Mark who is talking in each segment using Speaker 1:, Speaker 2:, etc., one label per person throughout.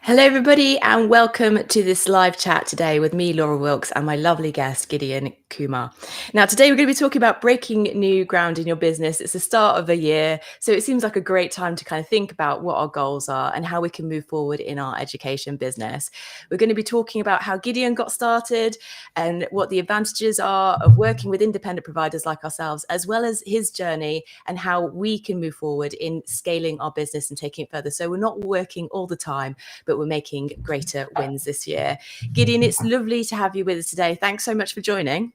Speaker 1: Hello, everybody, and welcome to this live chat today with me, Laura Wilkes, and my lovely guest, Gydion Kummer. Now, today we're going to be talking about breaking new ground in your business. It's the start of the year, so it seems like a great time to kind of think about what our goals are and how we can move forward in our education business. We're going to be talking about how Gydion got started and what the advantages are of working with independent providers like ourselves, as well as his journey and how we can move forward in scaling our business and taking it further. So we're not working all the time, but we're making greater wins this year. Gydion, it's lovely to have you with us today. Thanks so much for joining.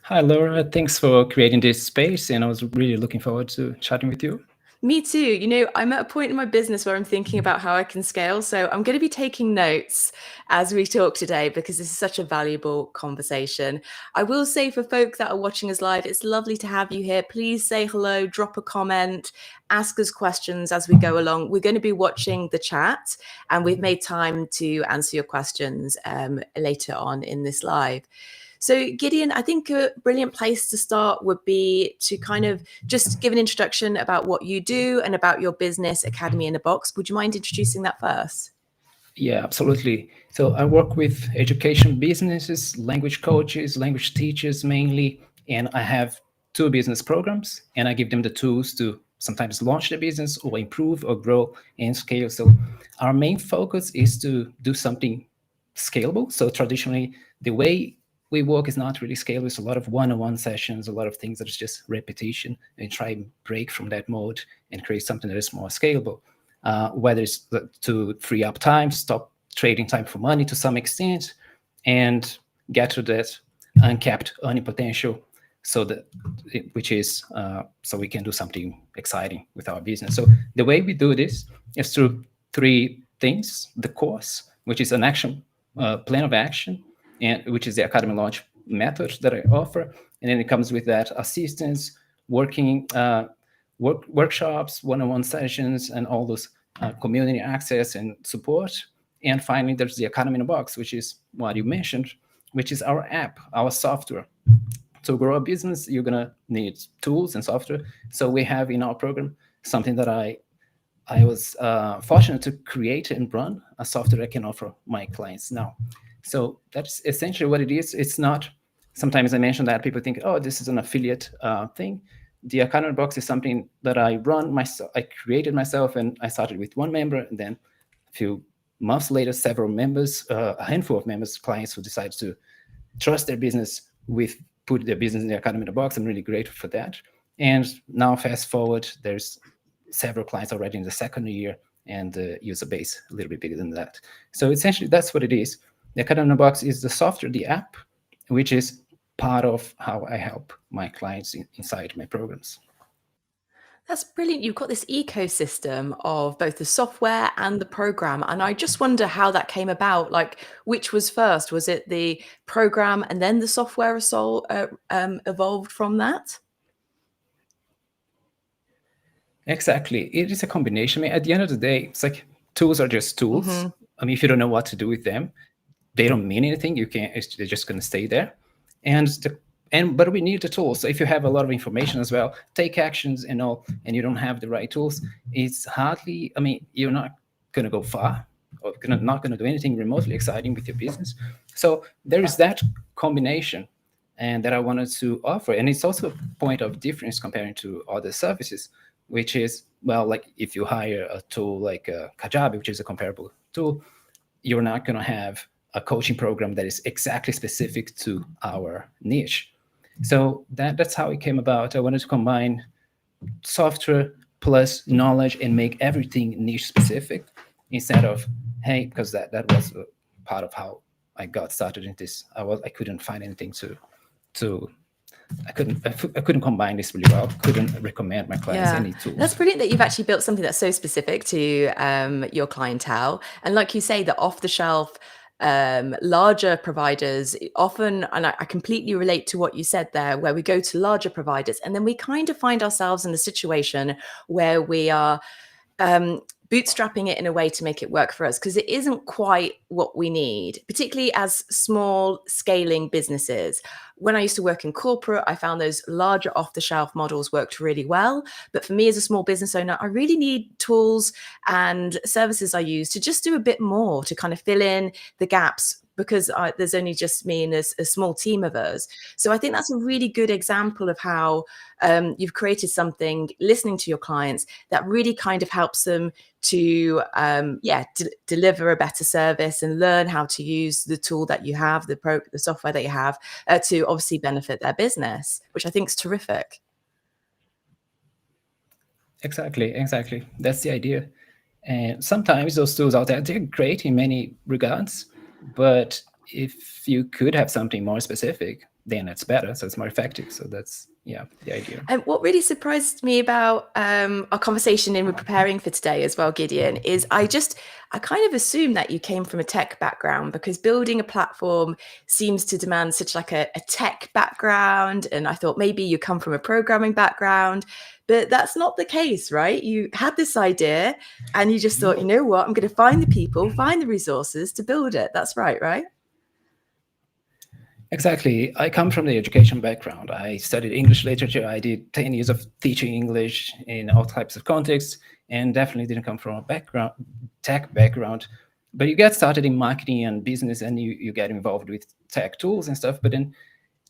Speaker 2: Hi, Laura. Thanks for creating this space, and I was really looking forward to chatting with you.
Speaker 1: Me too. You know, I'm at a point in my business where I'm thinking about how I can scale. So I'm going to be taking notes as we talk today because this is such a valuable conversation. I will say for folk that are watching us live, it's lovely to have you here. Please say hello, drop a comment, ask us questions as we go along. We're going to be watching the chat and we've made time to answer your questions later on in this live. So Gydion, I think a brilliant place to start would be to kind of just give an introduction about what you do and about your business, Academy in a Box. Would you mind introducing that first?
Speaker 2: Yeah, absolutely. So I work with education businesses, language coaches, language teachers mainly, and I have two business programs, and I give them the tools to sometimes launch their business or improve or grow and scale. So our main focus is to do something scalable. So traditionally, the way we work is not really scalable. It's a lot of one-on-one sessions, a lot of things that is just repetition, and try and break from that mode and create something that is more scalable. Whether it's to free up time, stop trading time for money to some extent, and get to that uncapped earning potential, so that which is so we can do something exciting with our business. So the way we do this is through three things: the course, which is an action plan of action, and which is the Academy launch method that I offer, and then it comes with that assistance, working workshops, one-on-one sessions, and all those community access and support. And finally, there's the Academy in a Box, which is what you mentioned, which is our app, our software. To grow a business, you're gonna need tools and software. So we have in our program something that I was fortunate to create and run, a software I can offer my clients now. So that's essentially what it is. It's not, sometimes I mention that people think, oh, this is an affiliate thing. The Academy Box is something that I run myself, I created myself, and I started with one member, and then a few months later, several members, a handful of members, clients who decided to trust their business with, put their business in the Academy Box. I'm really grateful for that. And now fast forward, there's several clients already in the second year, and the user base a little bit bigger than that. So essentially, that's what it is. The Academy Box is the software, the app, which is part of how I help my clients inside my programs.
Speaker 1: That's brilliant. You've got this ecosystem of both the software and the program. And I just wonder how that came about. Like, which was first? Was it the program and then the software evolved from that?
Speaker 2: Exactly. It is a combination. I mean, at the end of the day, it's like tools are just tools.
Speaker 1: Mm-hmm.
Speaker 2: I mean, if you don't know what to do with them, they don't mean anything. You can't, they're just going to stay there. But we need the tools. So if you have a lot of information as well, take actions and all, and you don't have the right tools, it's hardly, I mean, you're not going to go far, or not going to do anything remotely exciting with your business. So there is that combination, and that I wanted to offer. And it's also a point of difference comparing to other services, which is, well, like if you hire a tool like Kajabi, which is a comparable tool, you're not going to have a coaching program that is exactly specific to our niche. So that's how it came about. I wanted to combine software plus knowledge and make everything niche specific, instead of, hey, because that was a part of how I got started in this. I couldn't find anything I couldn't combine this really well. Couldn't recommend my clients any tools.
Speaker 1: That's brilliant that you've actually built something that's so specific to your clientele. And like you say, the off-the-shelf larger providers often, and I completely relate to what you said there, where we go to larger providers and then we kind of find ourselves in a situation where we are bootstrapping it in a way to make it work for us, because it isn't quite what we need, particularly as small scaling businesses. When I used to work in corporate, I found those larger off-the-shelf models worked really well. But for me as a small business owner, I really need tools and services I use to just do a bit more to kind of fill in the gaps, because there's only just me and a small team of us. So I think that's a really good example of how you've created something, listening to your clients, that really kind of helps them to deliver a better service and learn how to use the tool that you have, the software that you have, to obviously benefit their business, which I think is terrific.
Speaker 2: Exactly. That's the idea. And sometimes those tools out there, they're great in many regards, but if you could have something more specific, then it's better. So it's more effective. So that's, the idea.
Speaker 1: And what really surprised me about our conversation in preparing for today as well, Gydion, is I kind of assumed that you came from a tech background, because building a platform seems to demand such like a tech background. And I thought maybe you come from a programming background, but that's not the case, right? You had this idea and you just thought, you know what, I'm going to find the people, find the resources to build it. That's right?
Speaker 2: Exactly. I come from the education background. I studied English literature. I did 10 years of teaching English in all types of contexts, and definitely didn't come from a tech background. But you get started in marketing and business, and you get involved with tech tools and stuff. But then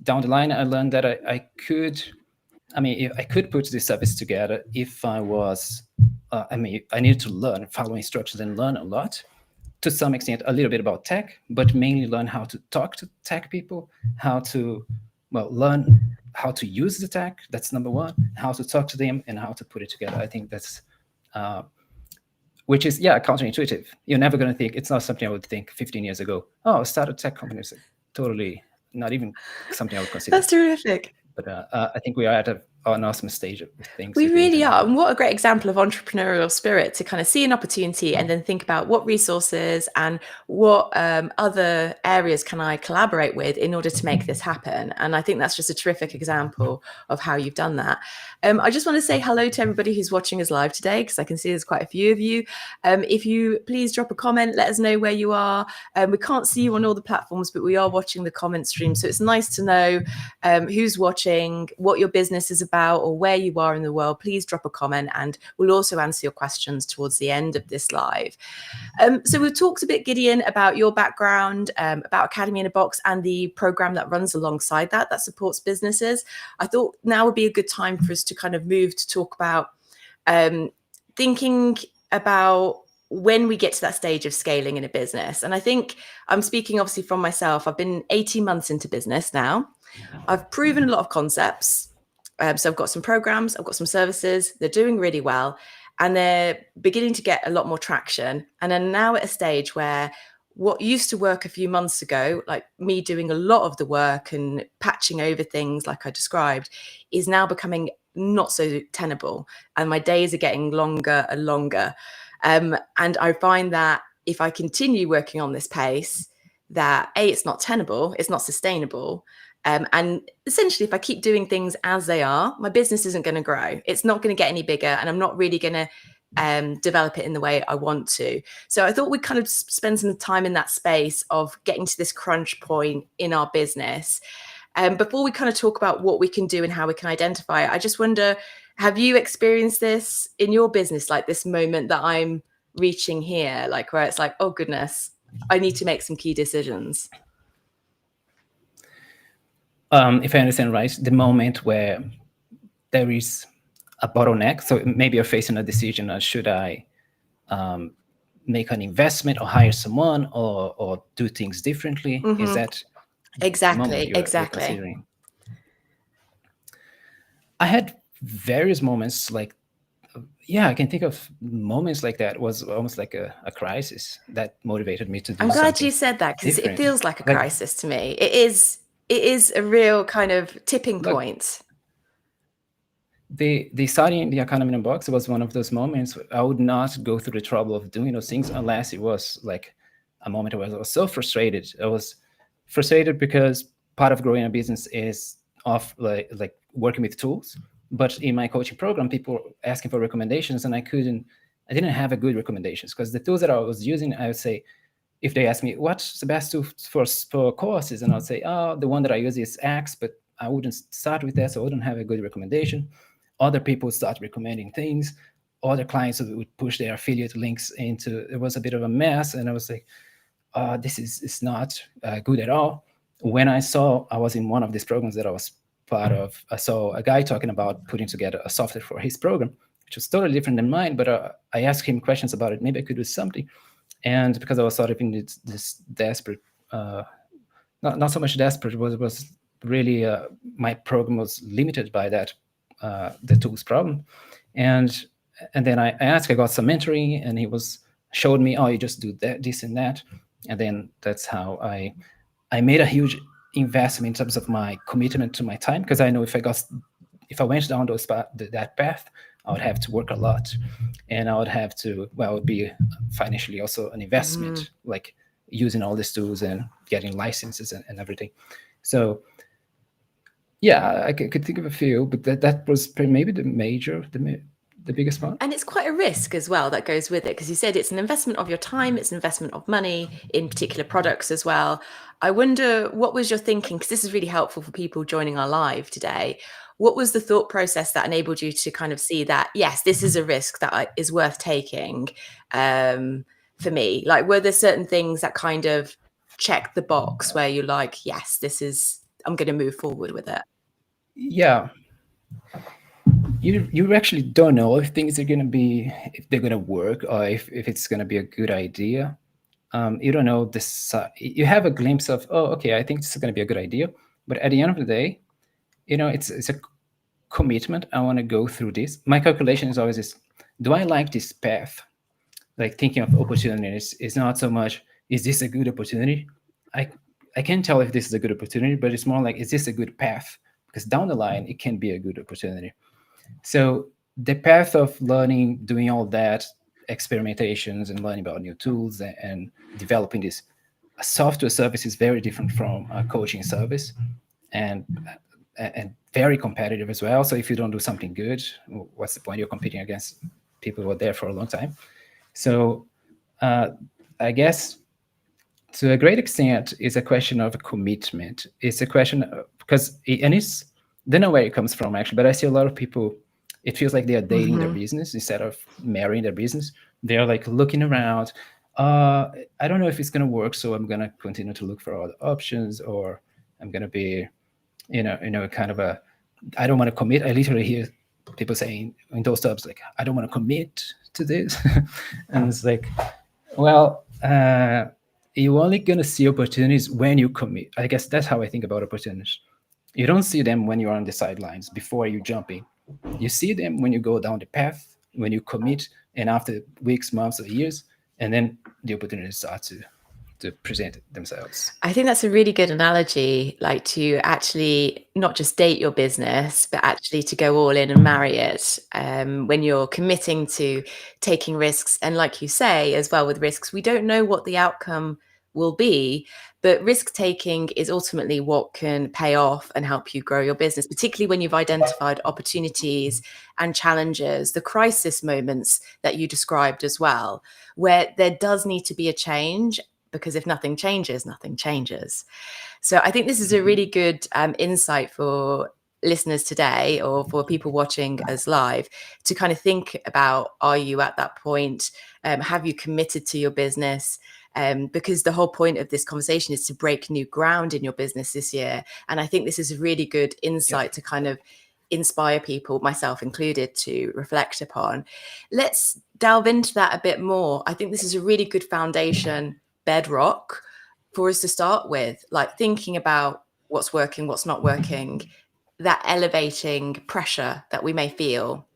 Speaker 2: down the line, I learned that I could put this service together if I was, I needed to learn, follow instructions and learn a lot. To some extent, a little bit about tech, but mainly learn how to talk to tech people, how to, learn how to use the tech. That's number one, how to talk to them and how to put it together. I think that's, which is, counterintuitive. You're never going to think, it's not something I would think 15 years ago. Oh, start a tech company. It's totally not even something I would consider.
Speaker 1: That's terrific.
Speaker 2: But I think we are at an awesome stage of things.
Speaker 1: We really are. And what a great example of entrepreneurial spirit, to kind of see an opportunity and then think about what resources and what other areas can I collaborate with in order to make this happen. And I think that's just a terrific example of how you've done that. I just want to say hello to everybody who's watching us live today, because I can see there's quite a few of you. If you please drop a comment, let us know where you are. We can't see you on all the platforms, but we are watching the comment stream. So it's nice to know who's watching, what your business is about, or where you are in the world. Please drop a comment and we'll also answer your questions towards the end of this live. So we've talked a bit, Gydion, about your background, about Academy in a Box and the program that runs alongside that supports businesses. I thought now would be a good time for us to kind of move to talk about thinking about when we get to that stage of scaling in a business. And I think I'm speaking obviously from myself. I've been 18 months into business now. I've proven a lot of concepts. So I've got some programs, I've got some services, they're doing really well, and they're beginning to get a lot more traction. And I'm now at a stage where what used to work a few months ago, like me doing a lot of the work and patching over things like I described, is now becoming not so tenable. And my days are getting longer and longer. And I find that if I continue working on this pace, that it's not tenable, it's not sustainable. And essentially, if I keep doing things as they are, my business isn't going to grow. It's not going to get any bigger, and I'm not really going to develop it in the way I want to. So I thought we'd kind of spend some time in that space of getting to this crunch point in our business. Before we kind of talk about what we can do and how we can identify it, I just wonder, have you experienced this in your business, like this moment that I'm reaching here, like where it's like, oh goodness, I need to make some key decisions?
Speaker 2: If I understand right, the moment where there is a bottleneck, so maybe you're facing a decision, should I make an investment or hire someone or do things differently? Mm-hmm. Is that
Speaker 1: exactly
Speaker 2: you're considering? I had various moments like, I can think of moments like that. It was almost like a crisis that motivated me to do something.
Speaker 1: I'm glad you said that, because it feels like a crisis to me. It is a real kind of tipping point.
Speaker 2: The starting the Academy in a Box was one of those moments. I would not go through the trouble of doing those things unless it was like a moment where I was so frustrated. I was frustrated because part of growing a business is like working with tools. But in my coaching program, people were asking for recommendations, and I I didn't have a good recommendations, because the tools that I was using, I would say, if they ask me what's the best tool for courses, and I'll say, oh, the one that I use is X, but I wouldn't start with that, so I wouldn't have a good recommendation. Other people start recommending things. Other clients would push their affiliate links into. It was a bit of a mess, and I was like, this is not good at all. When I was in one of these programs that I was part of, I saw a guy talking about putting together a software for his program, which was totally different than mine, but I asked him questions about it. Maybe I could do something. And because I was sort of in this desperate, not so much desperate, was really my program was limited by that, the tools problem. And then I asked, I got some mentoring, and he showed me, oh, you just do that, this and that. And then that's how I made a huge investment in terms of my commitment to my time, because I know if I went down that path, I would have to work a lot, and I would have to, well, it would be financially also an investment, like using all these tools and getting licenses and everything. So yeah, I could think of a few, but that was maybe the biggest one.
Speaker 1: And it's quite a risk as well that goes with it, because you said it's an investment of your time, it's an investment of money in particular products as well. I wonder, what was your thinking? Because this is really helpful for people joining our live today. What was the thought process that enabled you to kind of see that, yes, this is a risk that is worth taking for me? Like, were there certain things that kind of checked the box where you're like, yes, I'm going to move forward with it?
Speaker 2: Yeah. You actually don't know if things are going to be, if they're going to work, or if it's going to be a good idea. You don't know this. You have a glimpse of, oh, okay, I think this is going to be a good idea. But at the end of the day, it's a commitment. I want to go through this. My calculation is always this: do I like this path? Like, thinking of opportunities is not so much, is this a good opportunity? I can't tell if this is a good opportunity, but it's more like, is this a good path? Because down the line, it can be a good opportunity. So the path of learning, doing all that, experimentations and learning about new tools and developing this software service is very different from a coaching service, and very competitive as well. So if you don't do something good, what's the point? You're competing against people who are there for a long time. So I guess to a great extent, it's a question of a commitment. It's a question of, and it's, don't know where it comes from actually, but I see a lot of people, it feels like they are dating their business instead of marrying their business. They're like looking around. I don't know if it's going to work, so I'm going to continue to look for other options, or I'm going to be, kind of I don't want to commit. I literally hear people saying in those terms, like, I don't want to commit to this. And it's like, well, you're only going to see opportunities when you commit. I guess that's how I think about opportunities. You don't see them when you're on the sidelines before you jump in. You see them when you go down the path, when you commit, and after weeks, months, or years, and then the opportunities start to present themselves.
Speaker 1: I think that's a really good analogy, like to actually not just date your business, but actually to go all in and marry it when you're committing to taking risks. And like you say, as well, with risks, we don't know what the outcome will be, but risk taking is ultimately what can pay off and help you grow your business, particularly when you've identified opportunities and challenges, the crisis moments that you described as well, where there does need to be a change, because if nothing changes, nothing changes. So I think this is a really good insight for listeners today, or for people watching us live, to kind of think about, are you at that point? Have you committed to your business? Because the whole point of this conversation is to break new ground in your business this year. And I think this is a really good insight to kind of inspire people, myself included, to reflect upon. Let's delve into that a bit more. I think this is a really good foundation, bedrock, for us to start with, like thinking about what's working, what's not working, that elevating pressure that we may feel,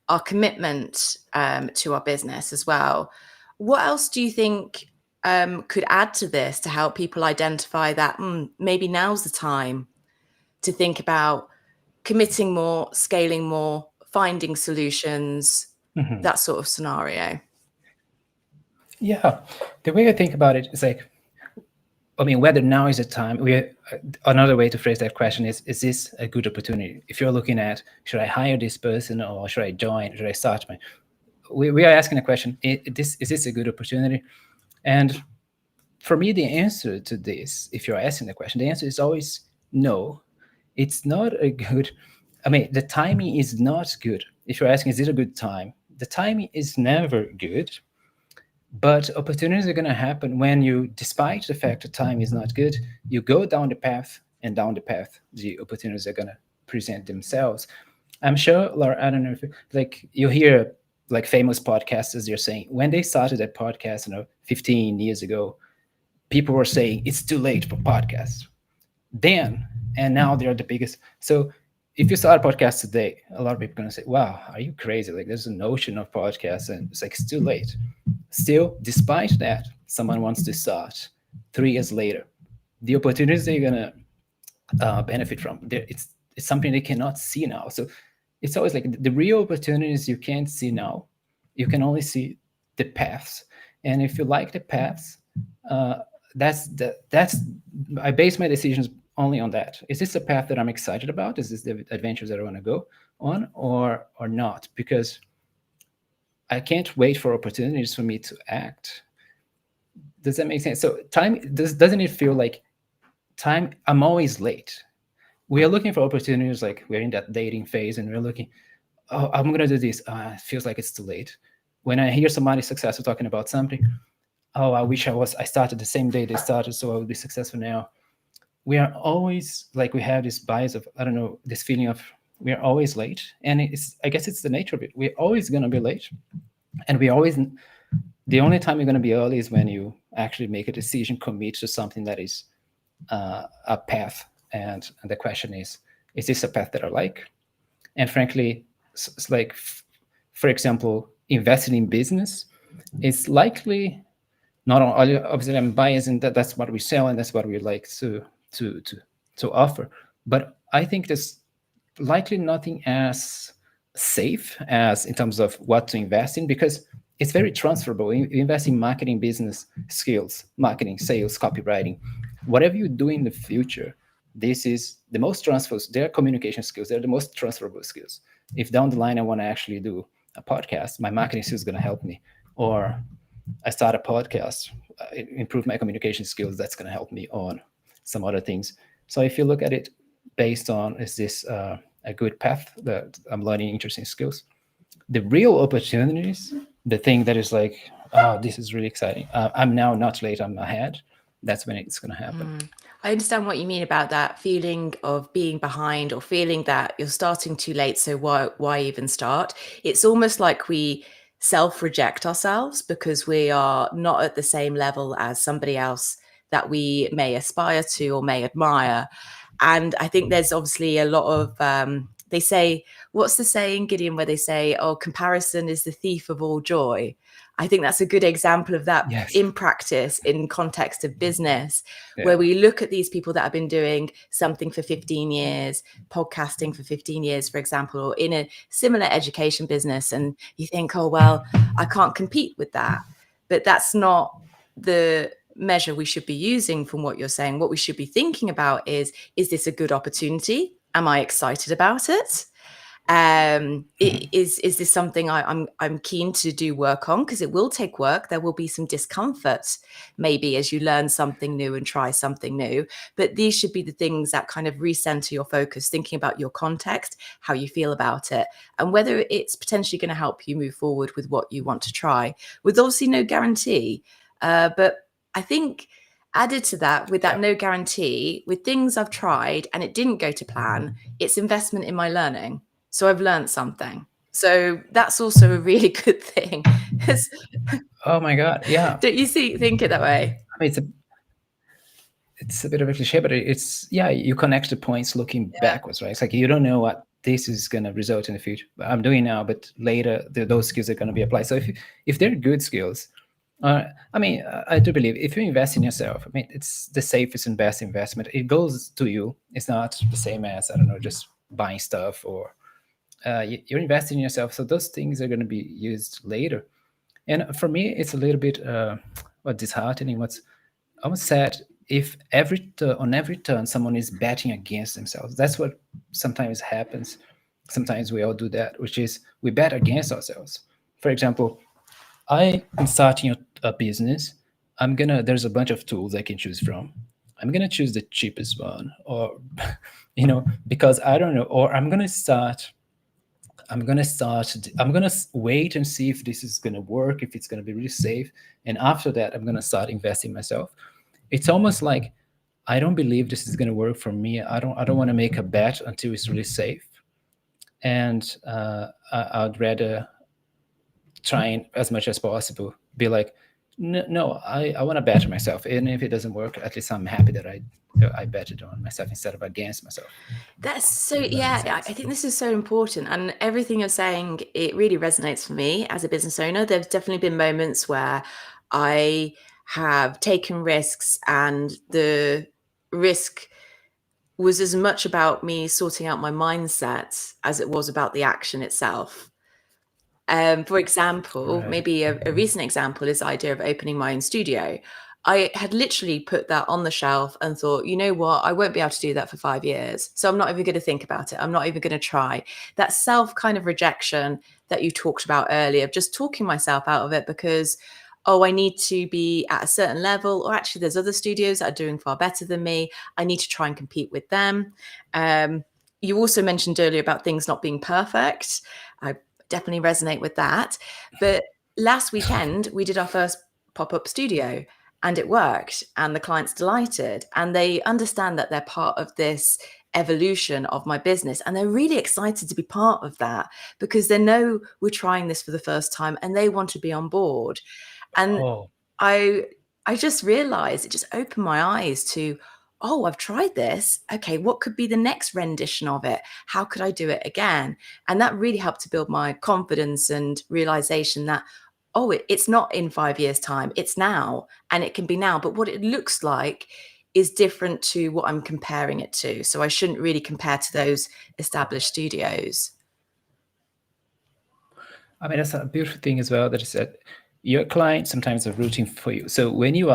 Speaker 1: our commitment to our business as well. What else do you think could add to this to help people identify that maybe now's the time to think about committing more, scaling more, finding solutions, that sort of scenario?
Speaker 2: Yeah, the way I think about it is like, I mean, whether now is the time. Another way to phrase that question is this a good opportunity? If you're looking at, should I hire this person, or should I join? Should I start we are asking the question: is this a good opportunity? And for me, the answer to this, if you're asking the question, the answer is always no. It's not a good. I mean, the timing is not good. If you're asking, is it a good time? The timing is never good. But opportunities are going to happen when you, despite the fact that time is not good, you go down the path, and down the path, the opportunities are going to present themselves. I'm sure, Laura, I don't know if like you hear like famous podcasters, they're saying when they started that podcast, 15 years ago, people were saying it's too late for podcasts then, and now they're the biggest. So if you start a podcast today, a lot of people are going to say, wow, are you crazy? Like there's a notion of podcasts and it's like it's too late. Still, despite that, someone wants to start 3 years later. The opportunities they're going to benefit from, it's something they cannot see now. So it's always like the real opportunities you can't see now. You can only see the paths. And if you like the paths, that's I base my decisions only on that. Is this a path that I'm excited about? Is this the adventures that I want to go on, or not? Because I can't wait for opportunities for me to act. Does that make sense? So time doesn't it feel like time? I'm always late. We are looking for opportunities, like we're in that dating phase, and we're looking. Oh, I'm gonna do this. It feels like it's too late. When I hear somebody successful talking about something, oh, I wish I started the same day they started, so I would be successful now. We are always like, we have this bias of, I don't know, this feeling of we are always late, and I guess it's the nature of it. We're always gonna be late, and we always, the only time you're gonna be early is when you actually make a decision, commit to something that is a path, and the question is this a path that I like? And frankly, it's like, for example, investing in business is likely not only, obviously I'm biased and that's what we sell and that's what we like to to offer, but I think there's likely nothing as safe as in terms of what to invest in, because it's very transferable. You invest in marketing, business skills, marketing, sales, copywriting, whatever you do in the future, this is the most transferable. Their communication skills, they're the most transferable skills. If down the line I want to actually do a podcast, my marketing skills is going to help me. Or I start a podcast, improve my communication skills, that's going to help me on some other things. So if you look at it based on, is this a good path that I'm learning interesting skills? The real opportunities, the thing that is like, oh, this is really exciting. I'm now not late, I'm ahead. That's when it's going to happen.
Speaker 1: I understand what you mean about that feeling of being behind or feeling that you're starting too late. So why even start? It's almost like we self-reject ourselves because we are not at the same level as somebody else that we may aspire to or may admire. And I think there's obviously a lot of, they say, what's the saying, Gydion, where they say, oh, comparison is the thief of all joy. I think that's a good example of that. Yes. In practice, in context of business, where we look at these people that have been doing something for 15 years, podcasting for 15 years, for example, or in a similar education business, and you think, oh, well, I can't compete with that. But that's not the measure we should be using from what you're saying. What we should be thinking about is this a good opportunity? Am I excited about it? Is this something I'm keen to do work on? Because it will take work. There will be some discomfort, maybe, as you learn something new and try something new. But these should be the things that kind of recenter your focus, thinking about your context, how you feel about it, and whether it's potentially going to help you move forward with what you want to try, with obviously no guarantee. But I think added to that, with that no guarantee, with things I've tried and it didn't go to plan, it's investment in my learning. So I've learned something. So that's also a really good thing.
Speaker 2: Oh my God. Yeah.
Speaker 1: Don't you think it that way?
Speaker 2: I mean, it's a bit of a cliche, but it's, yeah, you connect the points looking backwards, right? It's like, you don't know what this is going to result in the future. I'm doing now, but later those skills are going to be applied. So if they're good skills, I mean, I do believe if you invest in yourself, I mean, it's the safest and best investment. It goes to you. It's not the same as, I don't know, just buying stuff, or you're investing in yourself. So those things are going to be used later. And for me, it's a little bit disheartening. What's almost sad, if on every turn someone is betting against themselves. That's what sometimes happens. Sometimes we all do that, which is we bet against ourselves. For example, I am starting a business. There's a bunch of tools I can choose from. I'm gonna choose the cheapest one, or because I don't know, or I'm gonna wait and see if this is gonna work, if it's gonna be really safe, and after that, I'm gonna start investing myself. It's almost like I don't believe this is gonna work for me. I don't want to make a bet until it's really safe, and I'd rather trying as much as possible be like, no, I want to better myself, and if it doesn't work, at least I'm happy that I betted on myself instead of against myself.
Speaker 1: That's so,
Speaker 2: If that makes
Speaker 1: yeah, I
Speaker 2: sense.
Speaker 1: think this is so important. And everything you're saying, it really resonates for me as a business owner. There's definitely been moments where I have taken risks, and the risk was as much about me sorting out my mindset as it was about the action itself. For example,
Speaker 2: Right.
Speaker 1: maybe a recent example is the idea of opening my own studio. I had literally put that on the shelf and thought, you know what, I won't be able to do that for 5 years. So I'm not even going to think about it. I'm not even going to try. That self kind of rejection that you talked about earlier, of just talking myself out of it because, oh, I need to be at a certain level, or actually there's other studios that are doing far better than me. I need to try and compete with them. You also mentioned earlier about things not being perfect. I definitely resonate with that. But last weekend, we did our first pop up studio, and it worked, and the client's delighted, and they understand that they're part of this evolution of my business, and they're really excited to be part of that because they know we're trying this for the first time and they want to be on board. And
Speaker 2: Oh,
Speaker 1: I I just realized, it just opened my eyes to, oh, I've tried this. Okay, what could be the next rendition of it? How could I do it again? And that really helped to build my confidence and realization that, oh, it's not in 5 years' time, it's now, and it can be now. But what it looks like is different to what I'm comparing it to. So I shouldn't really compare to those established studios.
Speaker 2: I mean, that's a beautiful thing as well, that is that your clients sometimes are rooting for you. So when you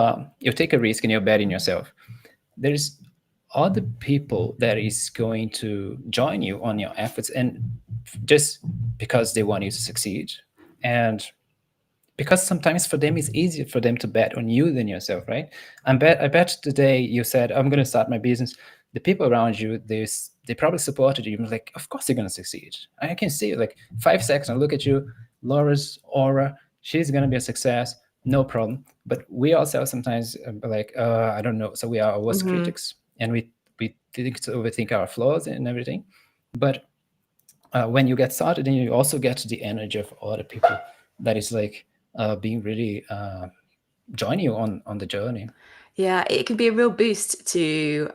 Speaker 2: take a risk and you're betting yourself, there's other people that is going to join you on your efforts, and just because they want you to succeed, and because sometimes for them it's easier for them to bet on you than yourself, right? I bet the day you said, I'm going to start my business, the people around you, they probably supported you. Like, of course you're going to succeed. I can see it. Like 5 seconds, I look at you, Laura's aura, she's going to be a success, no problem. But we ourselves sometimes like, I don't know. So we are our worst
Speaker 1: Mm-hmm.
Speaker 2: critics, and we think to overthink our flaws and everything. But when you get started, then you also get the energy of other people that is like being really join you on the journey.
Speaker 1: Yeah, it can be a real boost to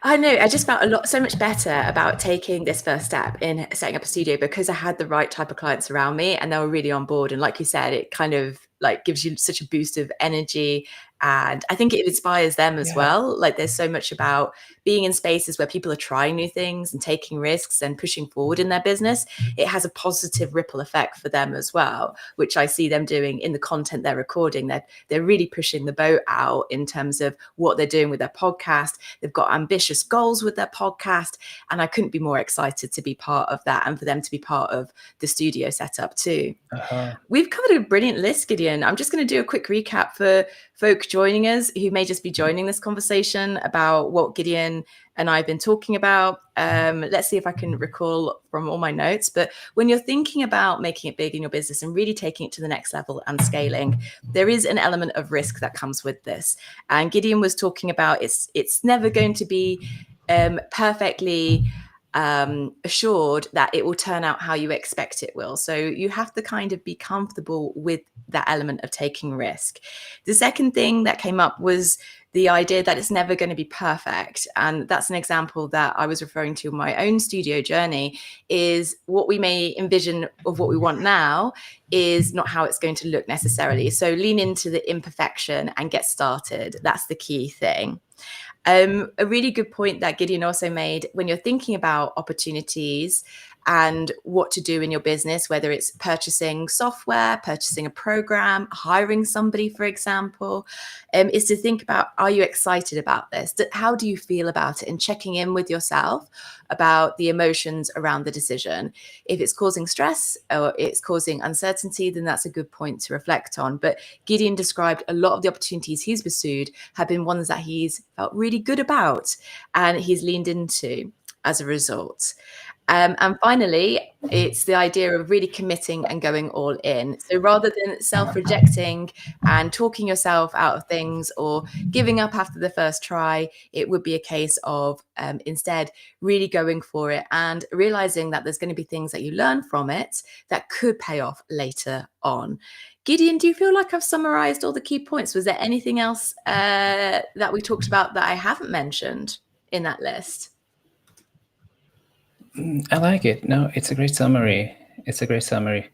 Speaker 1: I know, I just felt so much better about taking this first step in setting up a studio because I had the right type of clients around me and they were really on board. And like you said, it kind of like gives you such a boost of energy. And I think it inspires them as
Speaker 2: Yeah.
Speaker 1: well. Like there's so much about being in spaces where people are trying new things and taking risks and pushing forward in their business. It has a positive ripple effect for them as well, which I see them doing in the content they're recording. They're really pushing the boat out in terms of what they're doing with their podcast. They've got ambitious goals with their podcast. And I couldn't be more excited to be part of that and for them to be part of the studio setup too.
Speaker 2: Uh-huh.
Speaker 1: We've covered a brilliant list, Gydion. I'm just going to do a quick recap for folk joining us who may just be joining this conversation about what Gydion and I have been talking about. Let's see if I can recall from all my notes. But when you're thinking about making it big in your business and really taking it to the next level and scaling, there is an element of risk that comes with this. And Gydion was talking about it's never going to be perfectly assured that it will turn out how you expect it will. So you have to kind of be comfortable with that element of taking risk. The second thing that came up was the idea that it's never going to be perfect. And that's an example that I was referring to in my own studio journey, is what we may envision of what we want now is not how it's going to look necessarily. So lean into the imperfection and get started. That's the key thing. A really good point that Gydion also made, when you're thinking about opportunities, and what to do in your business, whether it's purchasing software, purchasing a program, hiring somebody, for example, is to think about, are you excited about this? How do you feel about it? And checking in with yourself about the emotions around the decision. If it's causing stress or it's causing uncertainty, then that's a good point to reflect on. But Gydion described a lot of the opportunities he's pursued have been ones that he's felt really good about and he's leaned into as a result. And finally, it's the idea of really committing and going all in. So rather than self-rejecting and talking yourself out of things or giving up after the first try, it would be a case of instead really going for it and realizing that there's going to be things that you learn from it that could pay off later on. Gydion, do you feel like I've summarized all the key points? Was there anything else that we talked about that I haven't mentioned in that list?
Speaker 2: I like it. No, it's a great summary. It's a great summary.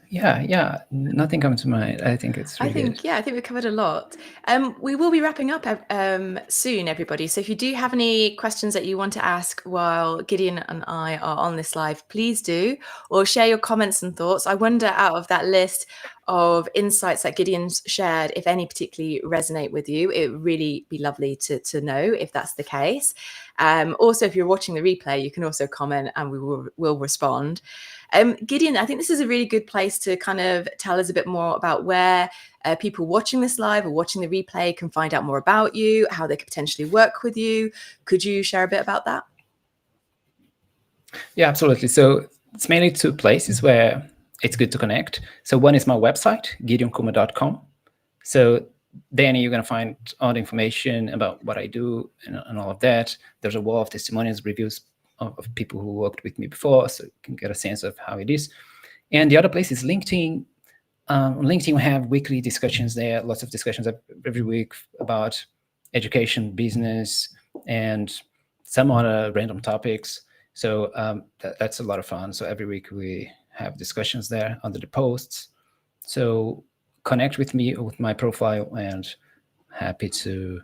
Speaker 2: Yeah. Nothing comes to mind. I think it's really good.
Speaker 1: I think we covered a lot. We will be wrapping up soon, everybody. So if you do have any questions that you want to ask while Gydion and I are on this live, please do, or share your comments and thoughts. I wonder, out of that list of insights that Gydion shared, if any particularly resonate with you. It would really be lovely to know if that's the case. Also, if you're watching the replay, you can also comment and we will respond. Gydion, I think this is a really good place to kind of tell us a bit more about where people watching this live or watching the replay can find out more about you, how they could potentially work with you. Could you share a bit about that?
Speaker 2: Yeah, absolutely. So it's mainly two places where it's good to connect. So one is my website, gydion.kummer.com. So then you're going to find all the information about what I do and all of that. There's a wall of testimonials, reviews of people who worked with me before, so you can get a sense of how it is. And the other place is LinkedIn. LinkedIn, we have weekly discussions there, lots of discussions every week about education, business, and some other random topics. So that's a lot of fun. So every week we have discussions there under the posts. So connect with me with my profile, and happy to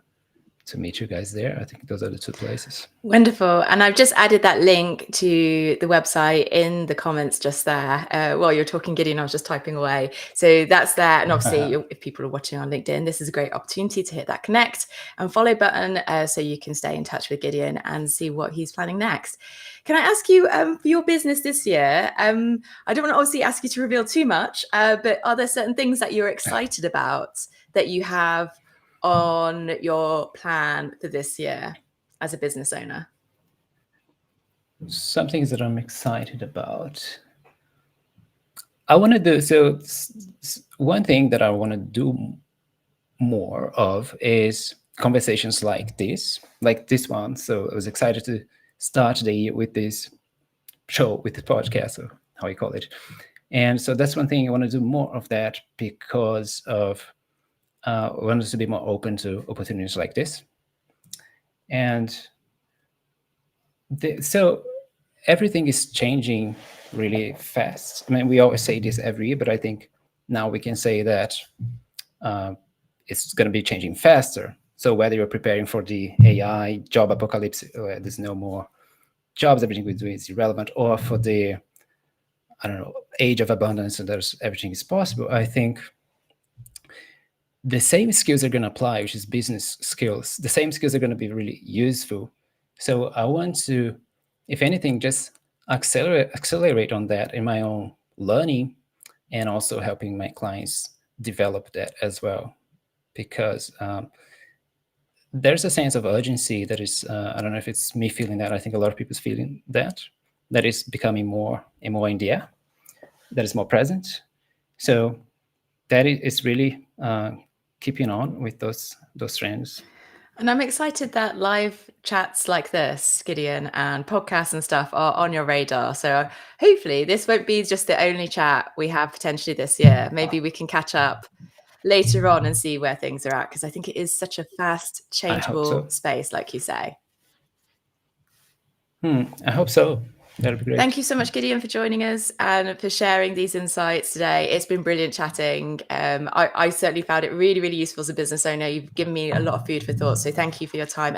Speaker 2: meet you guys there. I think those are the two places.
Speaker 1: Wonderful. And I've just added that link to the website in the comments just there. While you're talking, Gydion, I was just typing away. So that's there. And obviously, if people are watching on LinkedIn, this is a great opportunity to hit that connect and follow button so you can stay in touch with Gydion and see what he's planning next. Can I ask you for your business this year? I don't want to obviously ask you to reveal too much, but are there certain things that you're excited about that you have on your plan for this year as a business owner?
Speaker 2: Some things that I'm excited about. I want to do, so one thing that I want to do more of is conversations like this one. So I was excited to start the year with this show, with the podcast, or how you call it. And so that's one thing I want to do more of that, because of I want us to be more open to opportunities like this. And so everything is changing really fast. I mean, we always say this every year, but I think now we can say that it's going to be changing faster. So whether you're preparing for the AI job apocalypse, where there's no more jobs, everything we do is irrelevant, or for the, I don't know, age of abundance, and there's everything is possible, I think the same skills are going to apply, which is business skills. The same skills are going to be really useful. So I want to, if anything, just accelerate on that in my own learning, and also helping my clients develop that as well. Because there's a sense of urgency that is, I don't know if it's me feeling that, I think a lot of people's feeling that is becoming more and more in the air, that is more present. So that is really keeping on with those trends.
Speaker 1: And I'm excited that live chats like this, Gydion, and podcasts and stuff are on your radar. So hopefully this won't be just the only chat we have potentially this year. Maybe we can catch up later on and see where things are at, because I think it is such a fast, changeable space, like you say.
Speaker 2: I hope so. That'd be great.
Speaker 1: Thank you so much, Gydion, for joining us and for sharing these insights today. It's been brilliant chatting. I certainly found it really, really useful as a business owner. You've given me a lot of food for thought. So thank you for your time.